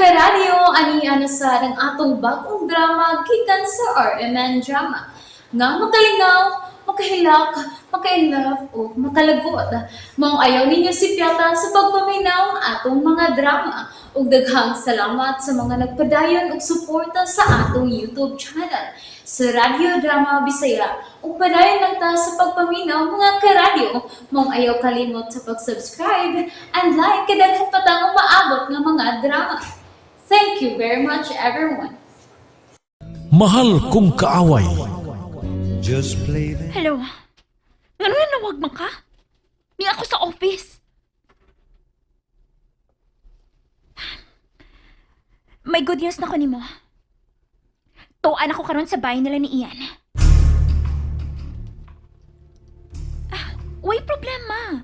karadyo, ani sa ng atong bagong drama gikan sa RMN Drama. Nga makalingaw, makahilak, maka-inlove, o makalagot. Maong ayaw ninyo si Piata sa pagpaminaw ang atong mga drama. Ug daghang salamat sa mga nagpadayon ug suporta sa atong YouTube channel sa Radyo Drama Bisaya. Ug padayon lang ta sa pagpaminaw mga karadyo. Maong ayaw kalimot sa pag-subscribe and like kadaghan pa tang maabot nga mga drama. Thank you very much everyone. Mahal kong kaaway. Just play that. Hello? Nga na nawag man ka? Ni ako sa office. May good news na ko nimo. Tuan ako karon sa bahay nila ni Ian. Way problema.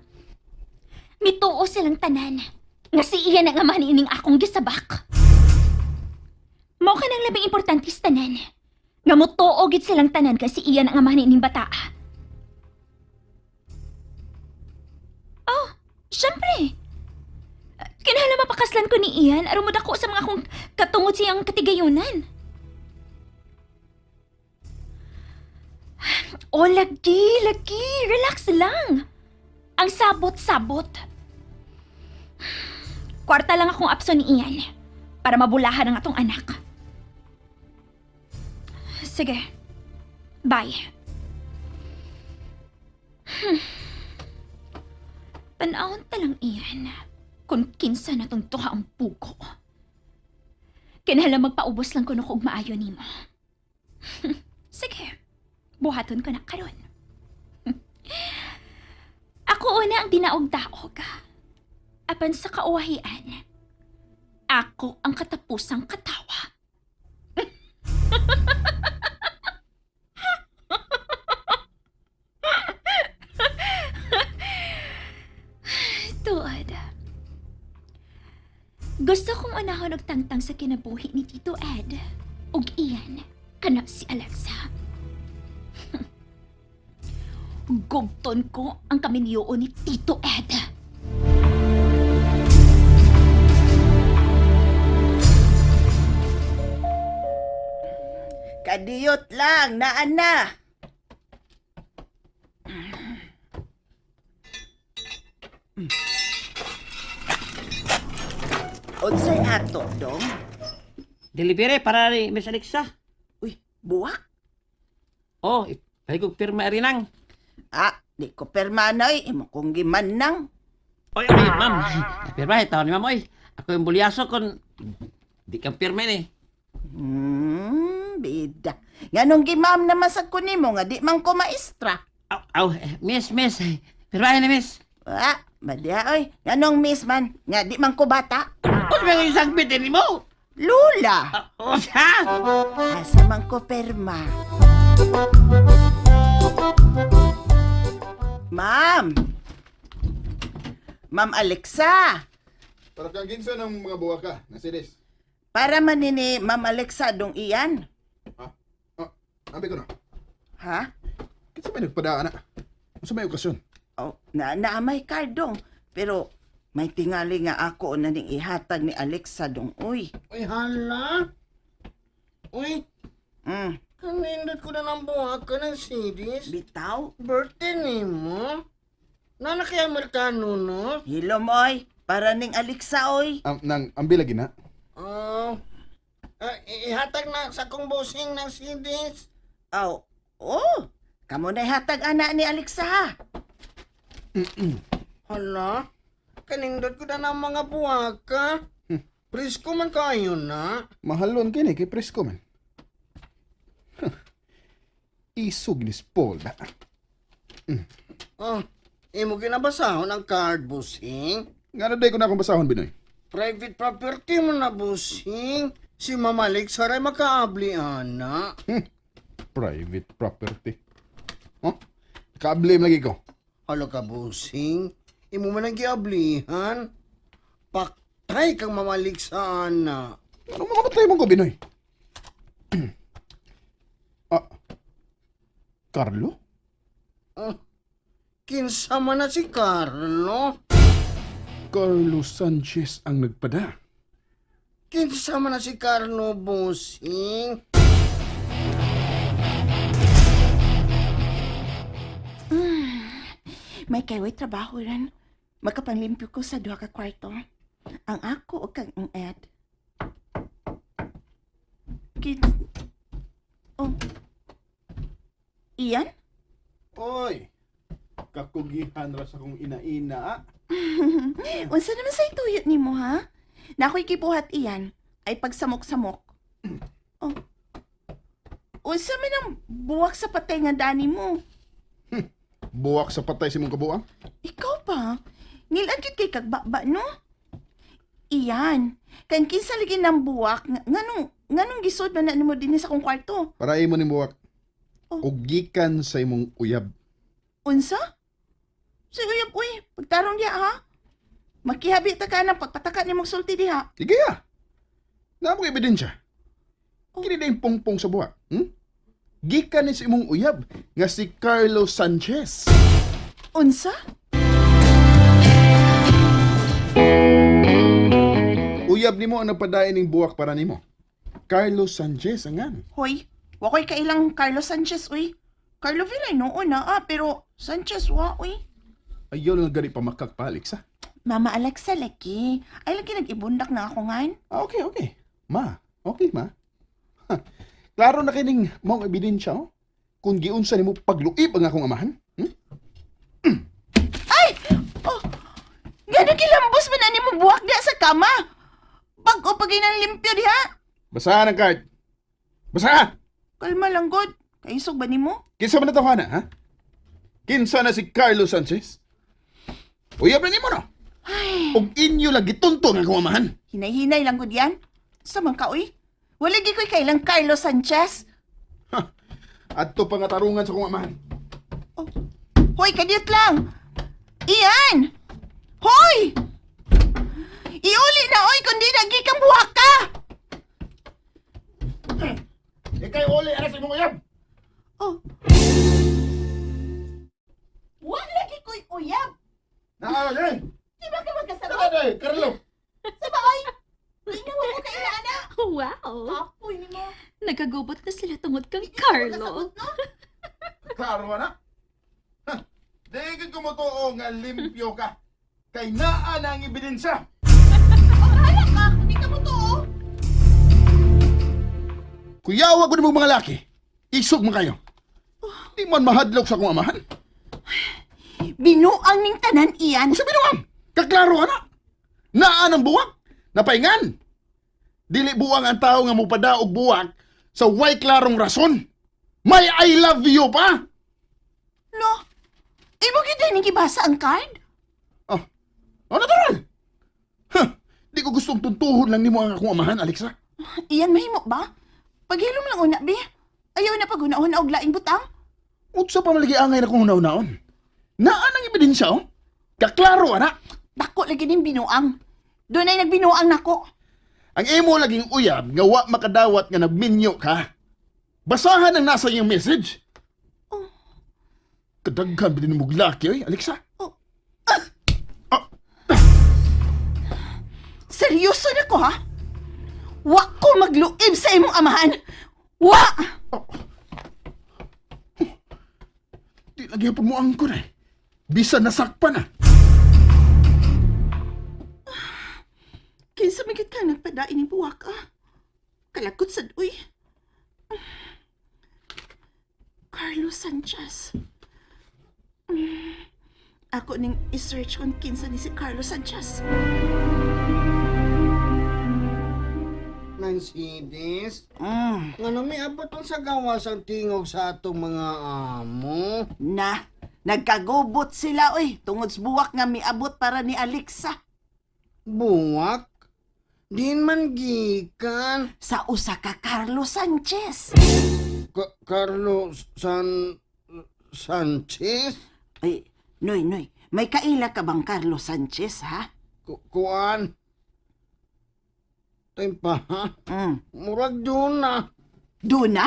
Mituo silang tanan. Nga si Ian ang ama niining akong gisabak. Mao ka nang labing importante sa tanan. Nga mutuo gid silang tanan kasi Ian ang ama niining bata. Oh, syempre. Kinahanglan mapakaslan ko ni Ian aron mo dako sa mga akong katungod siyang katigayunan. Oh, lagi. Relax lang. Ang sabot-sabot. Kwarta lang akong apso ni Ian para mabulahan ang atong anak. Sige. Bye. Panahon talang Ian kung kinsa na tong tuha ang puko. Kinahanglan magpaubos lang ko no kung maayo nimo. Sige. Buhaton ko na karon. Ako una ang dinaog-daog. Apan sa kauwahian, ako ang katapusang katawa. Tuod. Gusto kong unahon og tangtang sa kinabuhi ni Tito Ed ug Ian kana si Alexa. Gugton ko ang kaminyo ni Tito Ed. Kadiyot lang, naan na. Unsay ato, dong? Delivery para ni Miss Alexa. Uy, buwak? Oh, ipay ko pirma rinang. Di ko permanoy, imo kong gimanang. Oy, ma'am. Pirma, ito ni ma'am, oy. Ako yung bulyaso kung di kang pirma ni. Bida. Nganong gimam naman sa kunimo nga di man ko maestra. Miss. Pirma ni miss. Madya, oy. Nganong miss man, nga di man ko bata. Oy, mga isang bitin mo. Lula! Siya? Asa man ko perma. Ma'am! Ma'am Alexa! Para kang ginsa ng mga buwa ka, nasilis. Para manini Ma'am Alexa dong iyan. Ambi ko na. Ha? Kinsa may nagpadaan na? Sa may okasyon? Oh, naamay card dong. Pero may tingali nga ako na ning ihatag ni Alexa dong. Uy. Uy, hala? Uy, Mm. kanindot ko na ng buha ka ng CDs. Bitaw? Birthday ni mo? Nana kay Amerikano, no? Hilom oy. Para ning Alexa oy. Nang ambi lagi na. Ihatag na sa kong bossing ng CDs. Oh. Oh. Kamo na ihatag ana ni Alexa ha. Hala? Kanindot ko na ng mga buha ka. Presko man kayo na. Mahalon kini kay presko man. Isog ni Paul na. Imo ginabasahon ang card, bossing. Nga na day ko na akong basahon, Binoy. Private property mo na, bossing. Si Mamalik saray makaabli, ana. Private property. Oh? Ka-blame lagi ko. Alo ka, bossing. Imo man ang giablihan. Paktay kang mamalik sa ana. Ano mga patay mo ko, Binoy? Carlo? Kinsa man na si Carlo. Carlos Sanchez ang nagpada. Kinsa man na si Carlo, bossing. May kayo'y trabaho rin. Makapanglimpyo ko sa duha ka kwarto. Ang ako o kang ang Ed. Oh. Iyan? Oy! Kakugihan ra sa kong ina-ina. Unsa naman sa ituyot ni mo, ha? Na ako'y kibuhat iyan ay pagsamok-samok. Oh. Unsa man ang buwak sa patay nga dani mo? Buwak sa patay si mong kabuang? Ikaw pa? Nilagit kay kagbaba, no? Iyan. Kan kinsa lagi ng buwak, nganong gisod man na mo din sa kong kwarto? Para imo ni buwak. Oh. Ug gikan sa imong uyab. Unsa? Sige, uyab, uy. Pagtarong diya, ha? Makihabi ta ka ng pagpataka ni mong sulti diha. Sige ya. Na mo ebidensya. Kini na yung pongpong sa buwak. Gikan ni sa imong uyab nga si Carlos Sanchez. Unsa? Uyab nimo ang nagpadayon ning buwak para nimo. Carlos Sanchez angan. Hoy, wakoy kailang Carlos Sanchez, uy. Carlo Villay noon na, pero Sanchez wa, uy. Ayaw lang gani pa makakpalik sa. Mama Alexa, laki. Ay, lagi nag-ibundak na ako ngayon. Okay. Ma, okay ma. Ha, klaro na kining mong ebidensya oh. Kung giunsa nimo pagluib ang akong amahan. Ay! Oh! Gano'ng kilambos man na ni mo buwak diha sa kama. Pag-o pagay ng limpyo diha. Basahan ang card. Basahan! Kalma lang, God. Kaisog ba ni mo? Kinsa man na tawhana, ha? Kinsa na si Carlos Sanchez? Uyab na nimo no? Ug inyo lagi tuntong ang akong amahan. Hinay-hinay lang, God yan. Sa man ka, uy. Wala gi ko'y kailang Carlos Sanchez. Adto pa nga tarungan sa akong amahan. Oh. Hoy, kadiyot lang. Iyan! Hoy! Iuli na, oy, kundi nagi kang buwak ka! Ikay uli, aras imong uyab! Oh. Wala lagi ko'y uyab. Naa, yan! Di ba ka magkasabot? Tara, Carlo! Saba, oy! Inawa mo kay Ana. Wow! Apoy ni mo. Nagagubot na sila tungod kang Carlo. Klaro na? Dahil ko mo to nga limpyo ka. Kay naa na ang ebidensya. Hala ka, hindi ka mo to, oh. Kuyawa ko ng mga laki. Isog mo kayo. Di man mahadlok sa akong amahan. Binuang ning tanan iyan. O sabi naman, kaklaro na. Naa ng buwak. Napaingan. Dili buwang ang tao nga mupada og buwak sa way klarong rason. May I love you pa. Lo, imo gid ning gibasa ang card? Oh, natural. Di ko gustong tuntuhon lang nimo ang akong amahan, Alexa. Iyan mahimo ba? Paghilom lang una, bi. Ayaw na pagunahon og laing butang. Utsa pa malagi angay na kung hunaw-naon. Naa nang ebidensya, oh. Kaklaro, anak. Dako lagi ning binuang. Doon ay nagbinuang nako. Ang imo laging uyab nga wa makadawat nga nagminyo ka. Basahan ang nasa iyong message. Kadaghan ba din mo laki, oy, Alexa? Seryoso na ko, ha? Wa ko magluib sa imong amahan. Wa! Di lagi pa mo angko na. Bisa nasakpan na. Kinsa magit ka nagpadain ni buwak, ah? Kalakot sad, uy. Carlos Sanchez. Ako ning isearch kung kinsa ni si Carlos Sanchez. Nansidis, nga may abot ang sa gawas ang tingog sa atong mga amo. Na, nagkagubot sila, uy. Tungod sa buwak nga miabot para ni Alexa. Buwak? Din man gikan. Sa usa ka Carlos Sanchez. Carlos Sanchez? Ay, Noy, may kaila ka bang Carlos Sanchez, ha? Kuan? Time pa, ha? Murag doon na. Duna?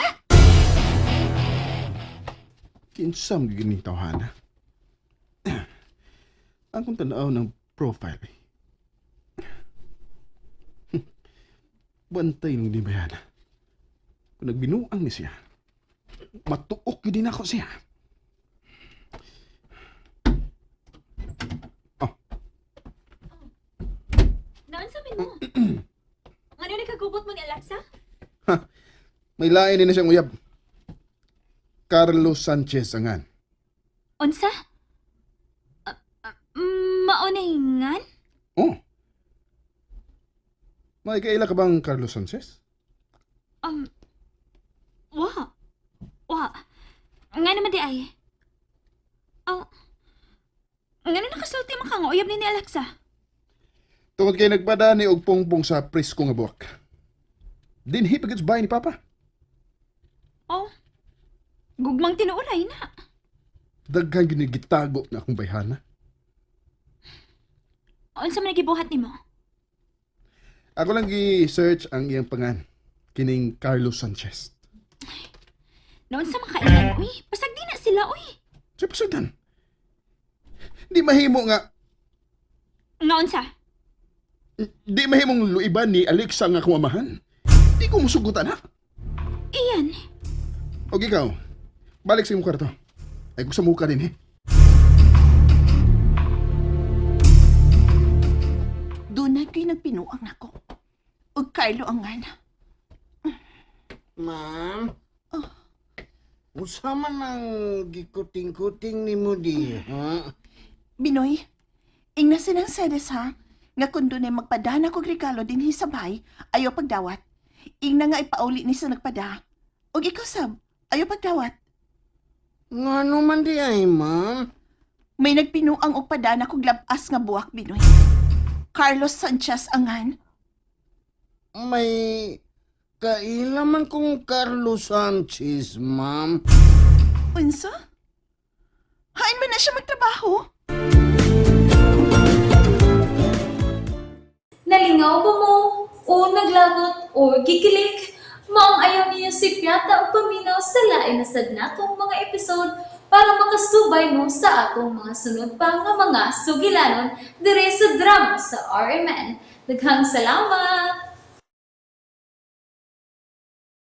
Kinsam giginitaw, Hana. Ang kung tanaw ng profile, bantay nung di bayan. Kung nagbinuang ni siya, matuok yun din ako siya. Naan sabihin mo? Ano nagkagubot mo ni Alexa? May lain din na siyang uyab. Carlos Sanchez angan. Unsa? Mauningan? Oh. May kaila ka bang Carlos Sanchez? Wa. Nga naman di ay. Oh. Nga na nakasulti mo ka nga uyab ni Alexa? Tungod kay nagpada ni og pongpong sa presko nga buwak. Dinhi pagit sa bahay ni Papa. Oh. Gugmang tinuulay na. Daghan ginigitago na akong bayhana. Unsa man nagibuhat nimo? Ako lang gi-search ang iyang pangan. Kining Carlos Sanchez. Noon sa makailan, uy. Pasagdi na sila, uy. Sa pasudan. Di mahimo nga, Nga unsa? di mahimong luiban ni Alexa nga akong amahan. Di ko musugutan ha. Iyan. O ikaw, balik sa iyong kwarto. Ay ko sa muka din eh. Dunay ko'y nagpinuang nako. Ug Carlo angan. Ma'am? Usa man ang gikuting-kuting ni mo di, ha? Binoy, ingna sinang sedes ha, nga kung doon ay magpadana kog regalo din hisabay, ayaw pagdawat. Ingna nga ipauli ni sa nagpada. O ikaw sab, ayaw pagdawat. Nga naman di ay, ma'am. May nagpinuang og padana kog labas nga buwak, Binoy. Carlos Sanchez angan. May kailaman kong Carlos Sanchez, ma'am. Unsa? Hain man na siya magtrabaho? Nalingaw ba mo? O naglagot? O gikilik? Maong ayaw niyo si Piata o paminaw sa lain na sad natong mga episode para makasubay mo sa atong mga sunod pa nga mga sugilanon dire sa drama sa RMN. Daghang salamat!